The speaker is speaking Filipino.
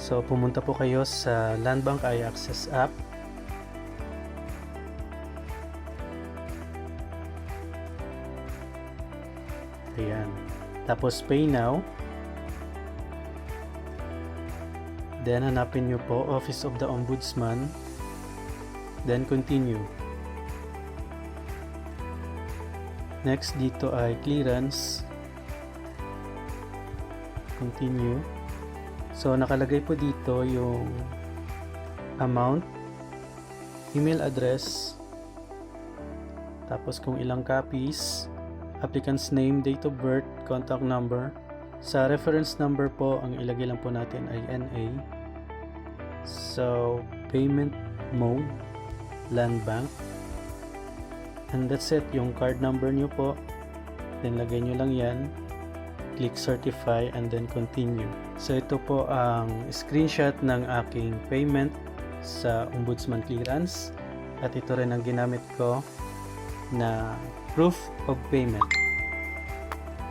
So pumunta po kayo sa Landbank iAccess app. Ayan. Tapos Pay Now. Then hanapin nyo po Office of the Ombudsman. Then Continue. Next dito ay Clearance. Continue. So nakalagay po dito yung amount, email address, tapos kung ilang copies, applicant's name, date of birth, contact number. Sa reference number po, ang ilagay lang po natin ay NA. So payment mode, Landbank. And that's it, yung card number nyo po. Then lagay nyo lang yan. Click certify and then continue. So ito po ang screenshot ng aking payment sa Ombudsman Clearance. At ito rin ang ginamit ko na proof of payment.